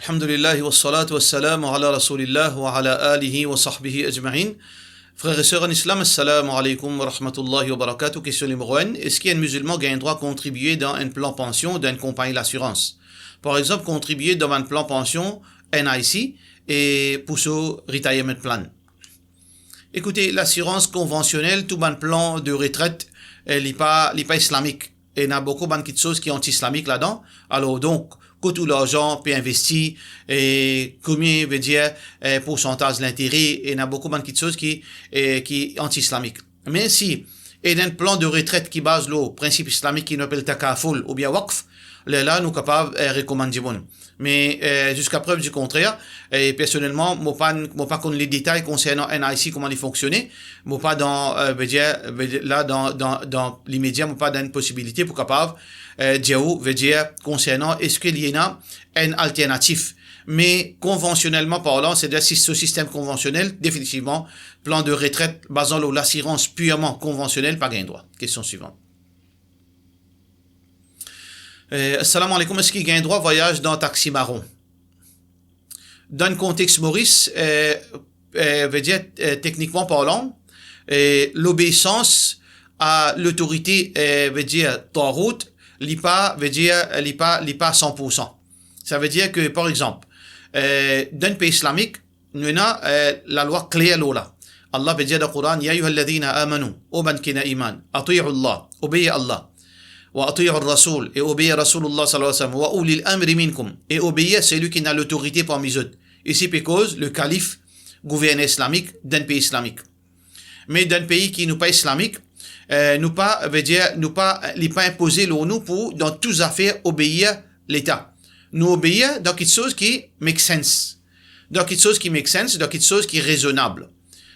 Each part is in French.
Alhamdulillah wa salatu wa salam ala rasulillah wa ala alihi wa sahbihi ajma'in. Frères et sœurs en islam, assalamu alaikum wa rahmatullahi wa barakatuh. Question numéro 1. Est-ce qu'un musulman gagne droit à contribuer dans un plan pension d'une compagnie d'assurance? Par exemple, contribuer dans un plan pension NIC et pour ce retirement plan. Écoutez, l'assurance conventionnelle, tout un plan de retraite, elle n'est pas islamique. Et il y a beaucoup de choses qui sont anti-islamiques là-dedans. Alors donc, que tout l'argent peut investir et combien veut dire pourcentage de l'intérêt, et il y a beaucoup de choses qui sont anti-islamiques. Mais si il y a un plan de retraite qui base le principe islamique qui s'appelle takaful ou bien waqf, là nous sommes capables de recommander bon. Mais jusqu'à preuve du contraire, et personnellement, moi pas connais les détails concernant NIC, comment il fonctionnait, moi pas dans là dans l'immédiat, moi pas dans une possibilité pour capable dire concernant est-ce qu'il y a un alternatif. Mais conventionnellement parlant, c'est-à-dire si ce système conventionnel, définitivement, plan de retraite basant sur l'assurance purement conventionnelle, pas gain droit. Question suivante. Assalamu alaikum, est-ce qu'il y a un droit voyage dans taxi marron? Dans le contexte Maurice, veut dire techniquement parlant, l'obéissance à l'autorité veut dire Tarout, l'IPA veut dire l'IPA 100%. Ça veut dire que par exemple, dans le pays islamique, nous avons la loi claire là. Allah veut dire dans le Coran, Ya ayyuhalladhina amanu, oban kina iman, ati'u Allah, obéissez Allah. وأطيعوا الرسول et obéir Rasulullah sallallahu alayhi wa sallam wa ulil amri minkum et obéir celui qui a l'autorité parmi eux. Ici cause le calife gouverneur islamique d'un pays islamique. Mais d'un pays qui n'est pas islamique, nous pas veut dire nous pas imposer nous pour dans toutes affaires obéir l'État. Nous obéir dans quelque chose qui make sense. Dans quelque chose qui make sense, dans quelque chose qui est raisonnable.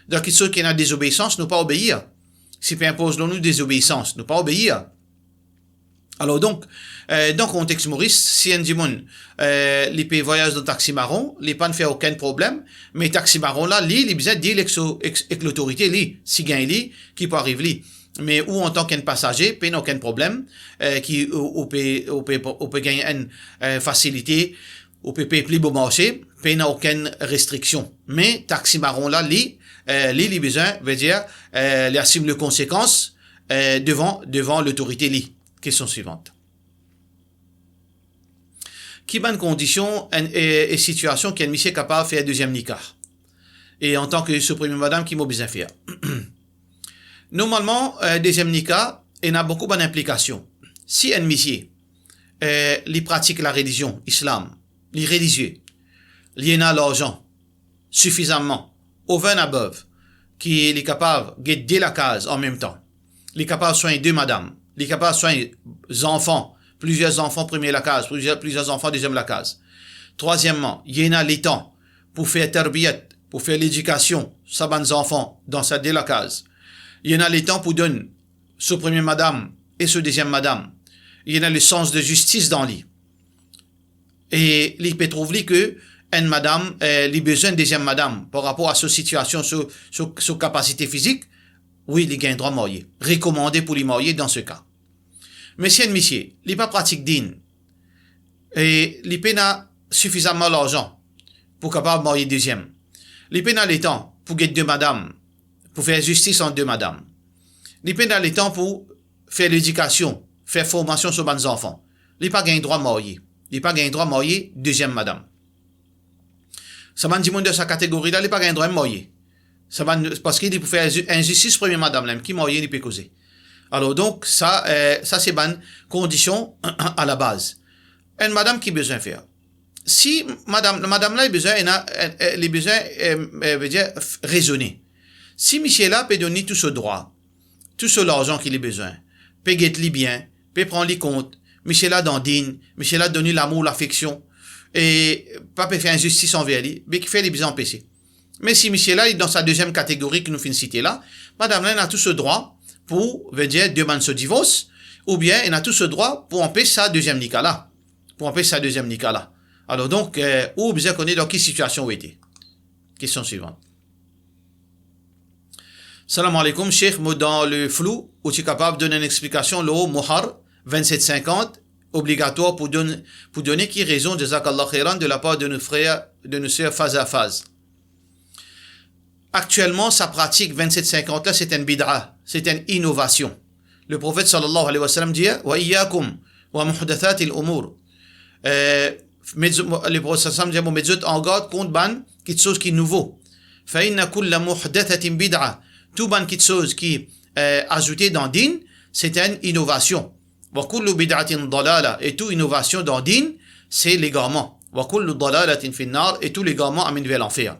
Dans quelque chose qui a désobéissance, nous pas obéir. Si peut impose nous désobéissance, nous pas obéir. Alors donc, dans le contexte Maurice, si un dimon, les pays voyagent dans taxi marron, les pas ne fait aucun problème, mais taxi marron là, il besoin de dire avec l'autorité, si gagne qui peut arriver mais ou en tant qu'un passager, pas aucun problème, qui peut gagner une facilité, ou peut payer plus beau marché, pas aucune restriction. Mais taxi marron là, les besoin veut dire, les assume les conséquences devant l'autorité Question suivante. Qui bonne condition et situation qu'un monsieur est capable de faire deuxième nikah? Et en tant que première madame, qui m'a besoin faire? Normalement, deuxième nikah, il y a beaucoup d'implications. Si un monsieur, il pratique la religion, islam, il est religieux, il a l'argent, suffisamment, over and above, qui est capable de guider la case en même temps, il est capable de soigner deux madames, il est capable de soigner enfants, plusieurs enfants premier la case, plusieurs enfants deuxième la case. Troisièmement, il y a les temps pour faire tarbiyat, pour faire l'éducation, ça bonnes enfants dans sa la case. Il y en a les temps pour donner ce premier madame et ce deuxième madame. Il y en a le sens de justice dans lui. Et il peut trouver que une madame, les besoins de deuxième madame par rapport à sa situation, sa capacité physique, oui, il gagne droit marié. Recommandé pour les marier dans ce cas. Mais si un monsieur, il n'est pas pratique digne, et il n'a suffisamment d'argent pour capable marier deuxième, il n'a les temps pour gagner deux madames, pour faire justice en deux madames, il n'a les temps pour faire l'éducation, faire formation sur les enfants, il n'a pas gagné droit marié. Il n'a pas gagné droit marier deuxième madame. Ça m'a dit de sa catégorie là, il n'a pas gagné droit marier. Parce qu'il peut faire injustice première madame là, qui marié, il peut causer. Alors donc, ça c'est une condition à la base. Une madame qui a besoin de faire. Si madame là, elle a besoin, veut dire, raisonner. Si Michel là peut donner tout ce droit, tout ce l'argent qu'il a besoin, peut guetter bien, peut prendre les comptes, Michel là dans digne, Michel là donner l'amour, l'affection, et pas peut faire injustice envers lui, mais qui fait les besoins empêchés. Mais si Michel là est dans sa deuxième catégorie que nous finissons citer là, madame là, elle a tout ce droit pour, veut dire, demander ce divorce, ou bien, elle a tout ce droit pour empêcher sa deuxième nikah là. Alors donc, où besoin qu'on est dans quelle situation où était. Question suivante. Salam alaikum, Cheikh, dans le flou, où tu es capable de donner une explication, le Mohar 2750, obligatoire pour donner qui raison, jazakallah khairan, de la part de nos frères, de nos sœurs phase à phase. Actuellement, sa pratique 27-50 là, c'est une bid'a, c'est une innovation. Le prophète sallallahu alayhi wa sallam dit « Wa iyyakum wa muhdathati al-umur » le prophète sallallahu alayhi wa sallam dit « en garde contre ban quelque chose qui est nouveau. Fa inna kulla muhdathatin bid'a » tout ban quelque chose qui est ajouté dans din, c'est une innovation. Wa kullu bid'atin dalala, et toute innovation dans din, c'est l'égarement. Wa kullu dalalatin fin nar, et tout l'égarement amène vers l'enfer.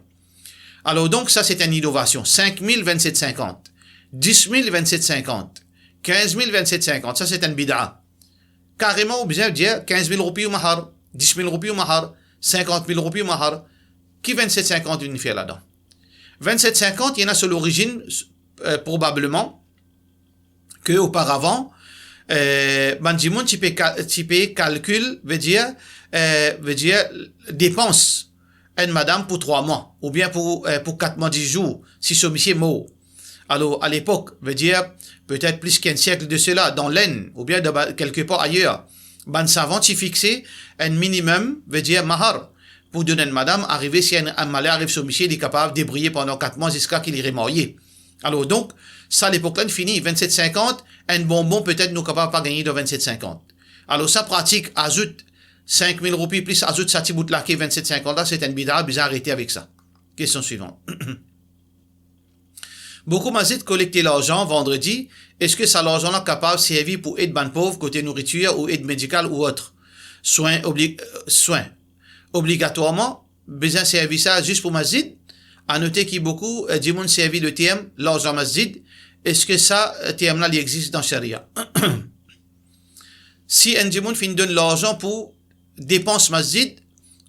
Alors donc ça c'est une innovation. 5 000, 27-50. 10 000, 27-50. 15 000, 27-50. Ça c'est une bid'a. Carrément, on peut dire 15 000 roupies ou mahar, 10 000 roupies ou mahar, 50 000 roupies ou mahar. Qui 27-50 une fait là-dedans? 27-50, il y en a sur l'origine, probablement, que auparavant, Banjimoun, tu peux calcul, veut dire dépense. Une madame pour 3 mois, ou bien pour 4 mois 10 jours, si ce monsieur est mort. Alors, à l'époque, veut dire, peut-être plus qu'un siècle de cela, dans l'Aisne, ou bien quelque part ailleurs, ban savant, tu fixé un minimum, veut dire mahar, pour donner une madame, arriver, si un malheur arrive sur monsieur, il est capable de débriller pendant 4 mois jusqu'à qu'il irait marié. Alors, donc, ça, à l'époque-là, fini, 27-50, un bonbon, peut-être, nous capable pas gagner de 27-50. Alors, ça pratique, ajoute 5 000 roupies, plus ajoute ça, tibout là, qui est 27-50 là, c'est une bid'a, bizarre, arrêtez avec ça. Question suivante. Beaucoup m'ont collecter l'argent vendredi. Est-ce que ça, l'argent-là, capable de servir pour aide ban pauvre, côté nourriture, ou aide médicale, ou autre? Soins. Obligatoirement, besoin de servir ça juste pour masjid. À noter qu'il y a beaucoup, du monde servi le TM, l'argent masjid. Est-ce que ça, TM là, il existe dans Sharia? Si un du monde finit donne l'argent pour dépense masjid,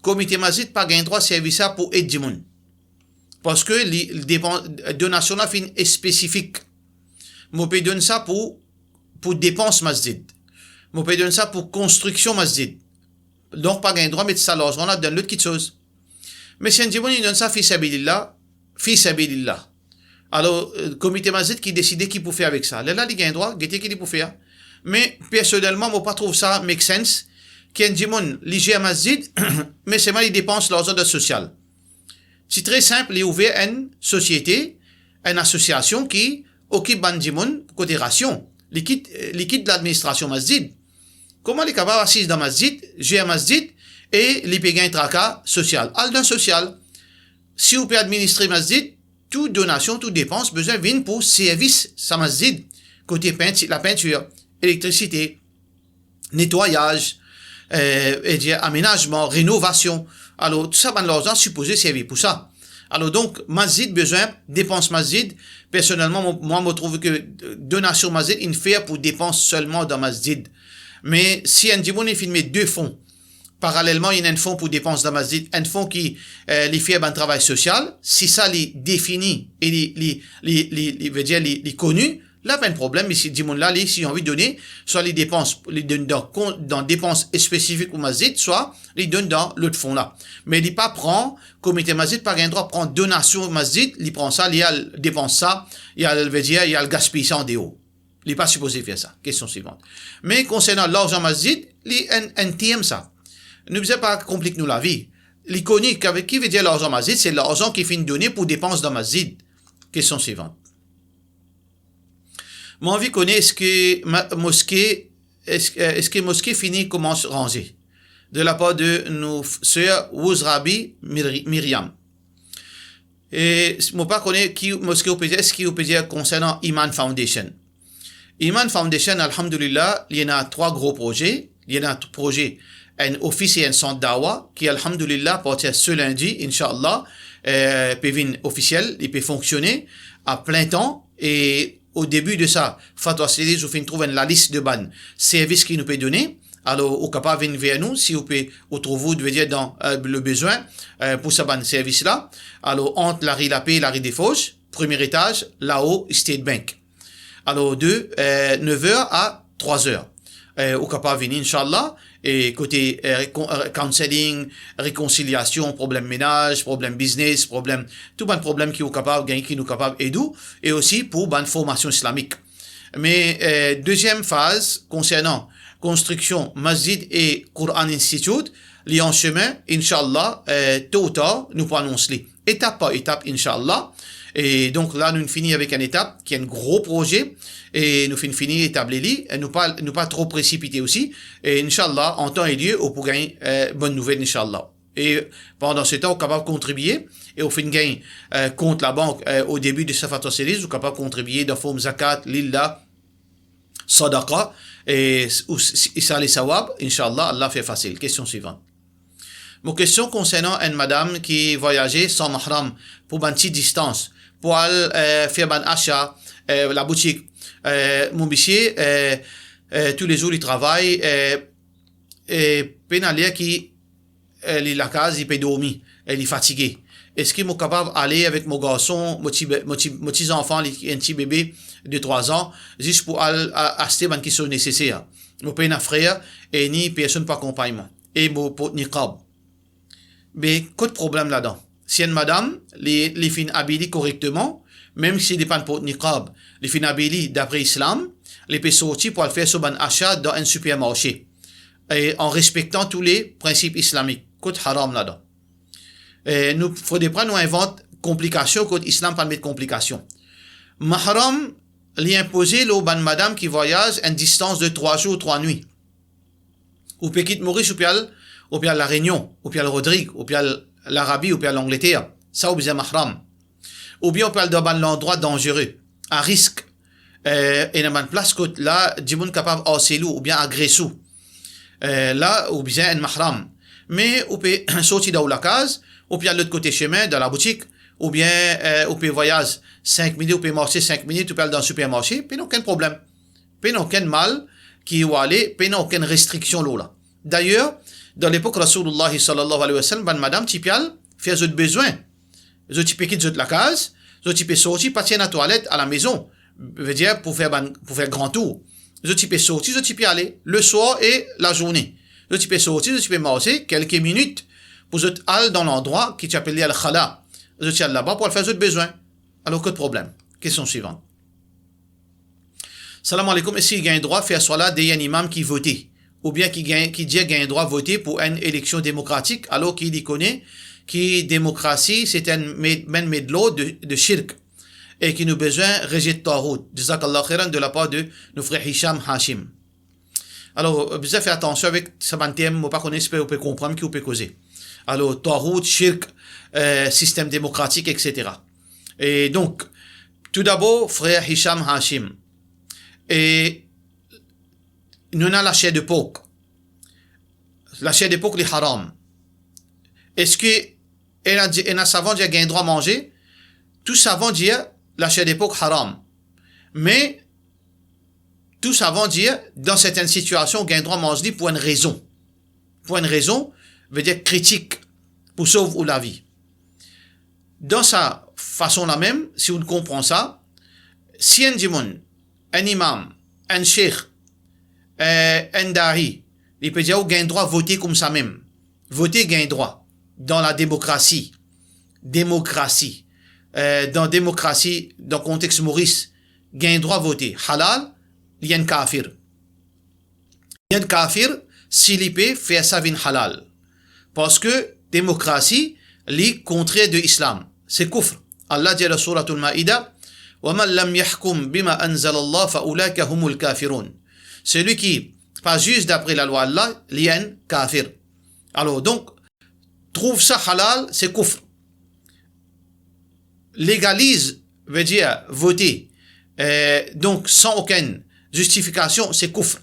comité masjid pas gain droit servir ça pour aider du monde. Parce que les donations là fin est spécifique. Moi peut donner ça pour dépense masjid. Moi peut donner ça pour construction masjid. Donc pas gain droit mettre ça l'argent là dans l'autre quelque chose. Mais si un du monde il donne ça fi sabilillah. Alors comité masjid qui décide qui peut faire avec ça. Là il gain droit, guetter qui peut faire. Mais personnellement moi pas trouve ça make sense. Qui a dit mon l'IGA masjid, mais c'est mal il dépense l'argent de social. C'est très simple, il ouvert une société, une association qui occupe bandimon côté ration, liquide de l'administration masjid. Comment les capables assis dans masjid, j'ai un masjid et les payer un tracas social. Aldan social. Si vous pouvez administrer masjid, toute donation, toute dépense, besoin vient pour service sa masjid. Côté la peinture, électricité, nettoyage, aménagement, rénovation. Alors, tout ça, l'argent supposé servir pour ça. Alors, donc, masjid, besoin, dépense masjid. Personnellement, moi, je trouve que donation masjid, il fait pour dépense seulement dans masjid. Mais si un dimoun, il filme 2 fonds, parallèlement, il y a un fonds pour dépenses dans masjid, un fonds qui, les fait un travail social. Si ça, les défini et les connu, là, pas de problème, mais si dimoun là, si on envie de donner, soit les dépenses, les donne dans dépenses spécifiques au masjid, soit les donne dans l'autre fonds là. Mais il pas prend, comité masjid, pas un droit de prendre donation au masjid, il prend ça, il dépense ça, il y a le gaspille ça en déo. Il n'est pas supposé faire ça. Question suivante. Mais concernant l'argent masjid, il un TM ça. Ne vous pas compliquer nous la vie. L'iconique, avec qui veut dire l'argent masjid, c'est l'argent qui finit donné pour dépenses dans masjid. Question suivante. Moi, envie connaît est-ce que mosquée finit comment se ranger? De la part de nos sœurs Wouzrabi Myriam. Et, moi pas connaît qui mosquée est-ce qui peut dire concernant Iman Foundation. Iman Foundation, alhamdulillah, il y en a 3 gros projets. Il y en a un projet, un office et un centre d'awa, qui, alhamdulillah, à partir de ce lundi, Inch'Allah, peut venir officiel, il peut fonctionner à plein temps. Et au début de ça, Fatwa Sidi, je vais trouver la liste de ban services qui nous peut donner. Alors, au capable venir vers nous, si vous pouvez, vous devez dire dans le besoin, pour ce ban service-là. Alors, entre la rue La Paix et la rue des Fauches, premier étage, là-haut, State Bank. Alors, de 9h à 3h. Au capable venir, Inch'Allah. Et côté counseling, réconciliation, problème ménage, problème business, problème, tout bon problème qui est capable gagner, qui nous capable aider, et aussi pour bonne formation islamique. Mais deuxième phase concernant construction Masjid et Quran Institute, li en chemin, Inch'Allah, tôt ou tard, nous prononçons les étape par étape, Inch'Allah. Et donc là, nous finissons avec une étape qui est un gros projet, et nous finissons établir les, et nous pas trop précipiter aussi, et Inch'Allah, en temps et lieu, on peut gagner bonne nouvelle, Inch'Allah. Et pendant ce temps, on est capable de contribuer, et on fait une gain contre la banque au début de Safato Series, on est capable de contribuer dans forme zakat, lillah, sadaqa, et ça les sawab, Inch'Allah, Allah fait facile. Question suivante. Mon question concernant une madame qui voyageait sans mahram pour une petite distance, pour aller faire un achat, la boutique. Mon monsieur, tous les jours, il travaille, et pénalier qui est la case, il peut dormir, il est fatigué. Est-ce qu'il est capable d'aller avec mon garçon, mon petit enfant, un petit bébé de 3 ans, juste pour aller acheter une question nécessaire? Mon père n'a frère, et ni personne par accompagnement. Et mon pote niqab. Mais, quel problème là-dedans? Si une madame, les fins habillées correctement, même si les pas pour niqab, les fins habillées d'après l'islam, les peut sortir pour aller faire son achat dans un supermarché. Et en respectant tous les principes islamiques. Quel haram là-dedans? Nous, faudrait pas nous inventer complications, quand l'islam pas mettre complications. Mahram, lui imposer l'eau ban madame qui voyage à une distance de 3 jours, 3 nuits. Ou peut quitter Maurice, ou bien la Réunion, ou bien le Rodrigue, ou bien l'Arabie, ou bien l'Angleterre. Ça, ou bien mahram. Ou bien on peut aller dans un endroit dangereux, à risque. Et dans une place que là, du monde capable d'harceler ou bien agresser. Là, ou bien un mahram. Mais on peut sortir dans la case, ou bien de l'autre côté chemin, dans la boutique, ou bien on peut voyager 5 minutes, on peut marcher 5 minutes, on peut aller dans le supermarché, puis aucun problème. Puis aucun mal qui va aller, puis aucune restriction là. D'ailleurs, dans l'époque Rasulullah sallallahu alayhi wa sallam, madame Tipial fait d'autres besoins. Vous peux quitter la case, vous peux sortir, partir à la toilette à la maison. Veut dire pour faire grand tour. Vous peux sortir, vous peux aller le soir et la journée. Vous peux sortir, vous peux marcher quelques minutes pour aller dans l'endroit qui s'appelle al-Khala. Vous peux aller là-bas pour faire d'autres besoins. Alors, que de problème? Question suivante. Salam alaikum. Est-ce qu'il y a un droit à faire soit des imams qui votent? Ou bien qui dit qu'il y a un droit à voter pour une élection démocratique, alors qu'il y connaît que démocratie, c'est un médlo de shirk, et qui nous besoin rejeter Tarout. Jazakallah khairan de la part de nos frères Hicham Hashim. Alors, vous faites attention avec ce thème, vous ne connaissez pas, vous pouvez comprendre qui vous pouvez causer. Alors, Tarout, shirk, système démocratique, etc. Et donc, tout d'abord, frère Hicham Hashim. Et nous avons la chair de porc. La chair de porc est haram. Est-ce que un savant dit qu'il a un droit à manger? Tout savant dit la chair de porc haram. Mais tout savant dit dans certaines situations qu'il a un droit à manger pour une raison. Pour une raison veut dire critique pour sauver la vie. Dans sa façon la même, si on comprend ça, si un djimoun, un imam, un cheikh, un dari, il peut dire qu'il a un droit à voter comme ça même. Voter, il a un droit. Dans la démocratie. Démocratie. Dans démocratie, dans le contexte Maurice, il a un droit à voter. Halal, il y a un kafir. Il y a un kafir, s'il y peut faire ça vin halal. Parce que démocratie, est contraire de l'islam. C'est kufr. Allah dit dans la sourate al-Ma'ida, وَمَنْ لَمْ يَحْكُمْ بِمَا أَنزَلَ اللَّهُ فَأُولَٰئِكَ هُمُ الْكَافِرُونَ. Celui qui pas juste d'après la loi Allah, il y a un kafir. Alors donc, trouve ça halal, c'est kufr. Légalise veut dire voter. Donc sans aucune justification, c'est kufr.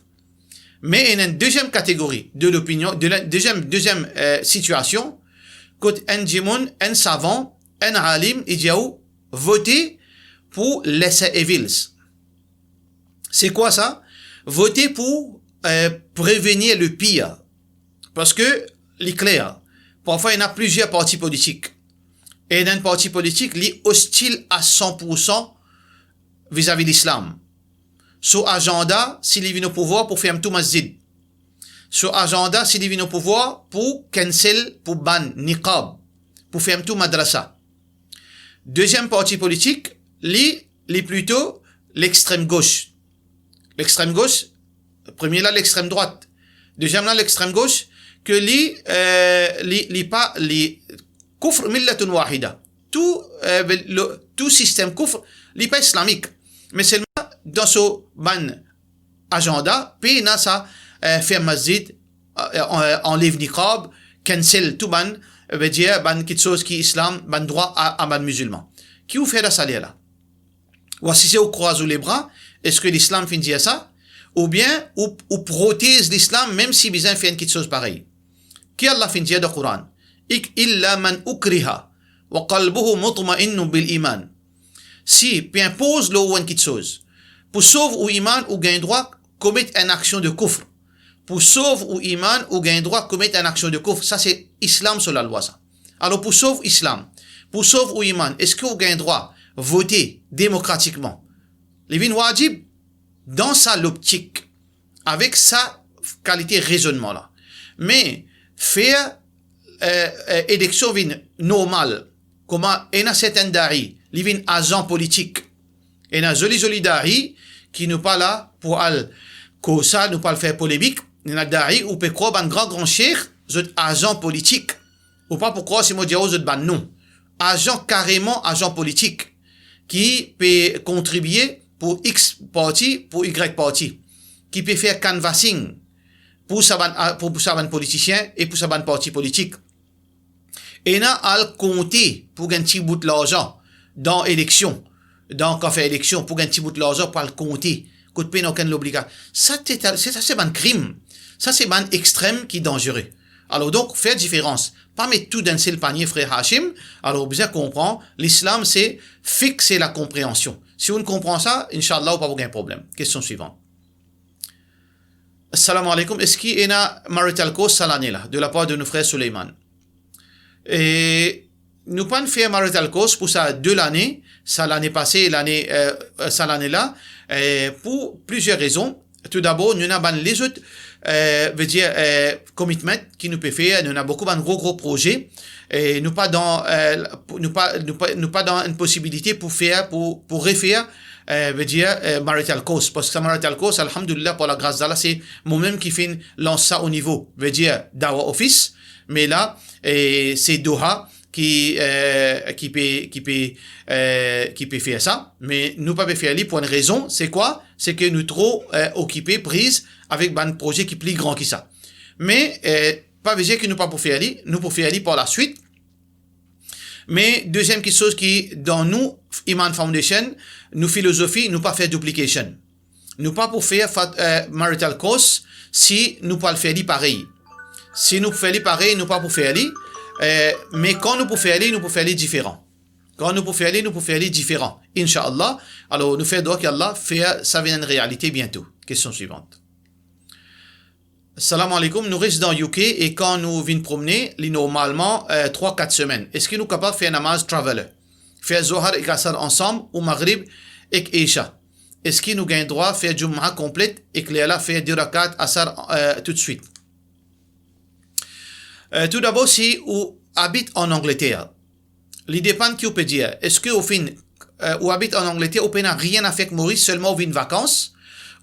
Mais il y a une deuxième catégorie de l'opinion, deuxième situation, quand un djimoun, un savant, un alim, il dit voter pour lesser evils. C'est quoi ça? Voter pour prévenir le pire. Parce que, il est clair, parfois il y a plusieurs partis politiques. Et dans un parti politique, il est hostile à 100% vis-à-vis de l'islam. Son agenda, s'il vient au pouvoir pour faire tout masjid. Son agenda, s'il vient au pouvoir pour cancel, pour ban, niqab, pour faire tout madrasa. Deuxième parti politique, il est plutôt l'extrême gauche. L'extrême gauche, Premier là, l'extrême droite. Deuxième là, l'extrême gauche, que les kufr millatun wahida. Tout système kufr, n'est pas islamique. Mais seulement dans ce ban agenda, puis na ça faire masjid, enlève niqab, cancel tout ban, veut dire ban quelque chose qui est islam, ban droit à ban musulman. Qui vous fait ça là? Ou si c'est au croise les bras, est-ce que l'islam fait dire ça? Ou bien, ou protège l'islam même si besoin fait quelque chose pareil. Qui Allah fait dire dans le Coran? Illa man ukriha wa qalbuhu mutma'innu bil iman. Si, puis impose le ou quelque chose. Pour sauver ou iman ou gain droit, commettre une action de kufr. Pour sauver ou iman ou gain droit, commettre une action de kufr. Ça, c'est islam sur la loi, ça. Alors, pour sauver islam, pour sauver ou iman, est-ce que vous gagnez droit voter démocratiquement? Levin wajib, dans sa l'optique, avec sa qualité raisonnement là. Mais, faire, élection normale, comment, il y a certains dari, Livin agent politique. Et na joli dari qui nous pas là pour que ça nous pas le faire polémique. Il y a dari ou peut croire un grand cheikh, agent politique. Ou pas pourquoi c'est moi dire aux autres non. Agent carrément agent politique qui peut contribuer pour X parti, pour Y parti, qui peut faire canvassing pour sa politicien et pour sa parti politique. Et na al compter pour un petit bout de l'argent dans élection, dans café élection, pour un petit bout de l'argent, pour le compter, coup de peine aucun l'obligation. Ça, c'est un crime. Ça, c'est un extrême qui est dangereux. Alors, donc, faire différence. Pas mettre tout dans le panier, frère Hachim. Alors, bien comprendre, l'islam, c'est fixer la compréhension. Si on comprend ça, Inch'Allah, on pas aucun problème. Question suivante. Assalamu alaikum. Est-ce qu'il y a une marital cause ça l'année là, de la part de nos frères Suleiman? Et, nous pas fait marital cause pour ça de l'année, ça l'année passée, ça l'année là, pour plusieurs raisons. Tout d'abord, nous avons les autres, veut dire, commitment qui nous peut faire, nous avons beaucoup de gros projets, et nous pas dans une possibilité pour refaire, veut dire, marital cause. Parce que ça marital cause, alhamdulillah, pour la grâce d'Allah, c'est moi-même qui fait lance ça au niveau, veut dire, Dawa Office, mais là, c'est Doha, qui peut faire ça, mais nous pas faire aller pour une raison, c'est quoi? C'est que nous trop occupés, prises avec un projet qui est plus grand que ça. Mais pas dire que nous pas pour faire aller, nous pour faire aller par la suite. Mais deuxième chose qui dans nous Iman Foundation, nous philosophie, nous pas faire duplication. Nous pas pour faire marital cause si nous pas le faire aller pareil. Si nous faisons pareil, nous pas pour faire aller. Mais quand nous pouvons faire aller différent. Quand nous pouvons faire aller différent. Inch'Allah. Alors, nous faisons droit qu'Allah fait ça vient une réalité bientôt. Question suivante. Salam alaikum. Nous restons dans UK et quand nous venons promener, normalement, 3-4 semaines. Est-ce que nous sommes capables de faire namaz traveler? Faire Zohar et Qasar ensemble ou Maghrib et Isha? Est-ce que nous gagnons droit de faire Jum'a complète et que Léala fait 2 rakat Asar tout de suite? Tout d'abord, si vous habitez en Angleterre, il dépend qui vous peut dire. Est-ce que vous habitez en Angleterre, vous n'avez rien à faire avec Maurice, seulement vous venez de vacances,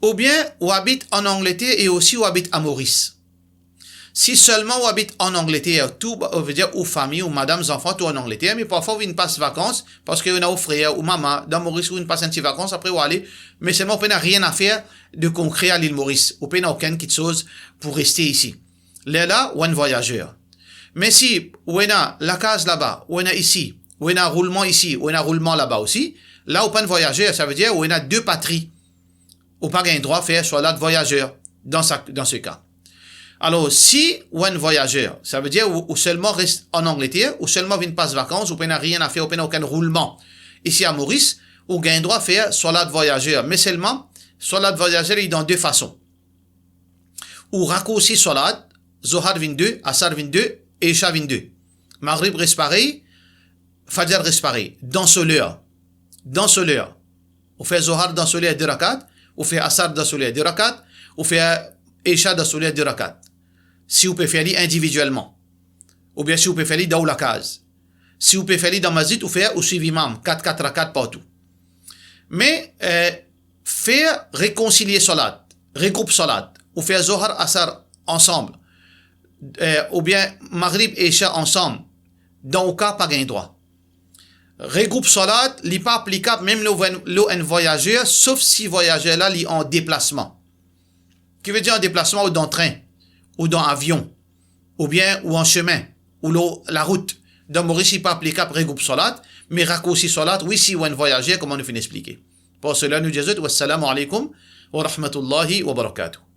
ou bien vous habitez en Angleterre et aussi vous habitez à Maurice. Si seulement vous habitez en Angleterre, tout veut dire ou famille, ou madame, enfants, tout en Angleterre, mais parfois vous venez passer vacances, parce que vous avez un frère ou maman, dans Maurice, vous venez passer un petit vacances, après vous allez, mais seulement vous n'avez rien à faire de concret à l'île Maurice. Vous n'avez aucune petite chose pour rester ici. Là, ou un voyageur. Mais si, on a la case là-bas, on a ici, on a un roulement ici, on a un roulement là-bas aussi, là, on pas un voyageur, ça veut dire, on a 2 patries. On pas un droit à faire soit là de voyageur, dans ce cas. Alors, si, on a un voyageur, ça veut dire, ou seulement reste en Angleterre, ou seulement vient passer vacances, ou n'a rien à faire, ou n'a aucun roulement. Ici à Maurice, on a un droit à faire soit là de voyageur, mais seulement, soit là de voyageur, il y a dans 2 façons. Ou raccourci salat, Zohar 22, Asar 22, et Isha 22. Maghrib reste pareil, Fajr reste pareil. Dans ce l'heure. On fait Zohar dans ce l'heure 2 rakat, on fait Asar dans ce l'heure 2 rakat, on fait Isha dans ce l'heure 2 rakat. Si vous pouvez faire individuellement. Ou bien si vous pouvez faire dans la case. Si vous pouvez faire dans masjid, vous faites ou suivre imam, 4 rakat partout. Mais, faire réconcilier salat, regroupe salat. ou fait Zohar Asar ensemble, ou bien Maghrib et Isha ensemble, dans le cas, pas gain droit. Regroupe salat, n'est pas applicable même le voyageur, sauf si voyageur là, est en déplacement. Qui veut dire en déplacement ou dans train, ou dans avion, ou bien ou en chemin, ou la route. Dans Maurice, n'est pas applicable regroupe salat, mais raccourci salat, oui, si ou un voyageur, comme on nous fait expliquer. Pour cela, nous disons, wassalamu alaikum wa rahmatullahi wa barakatuh.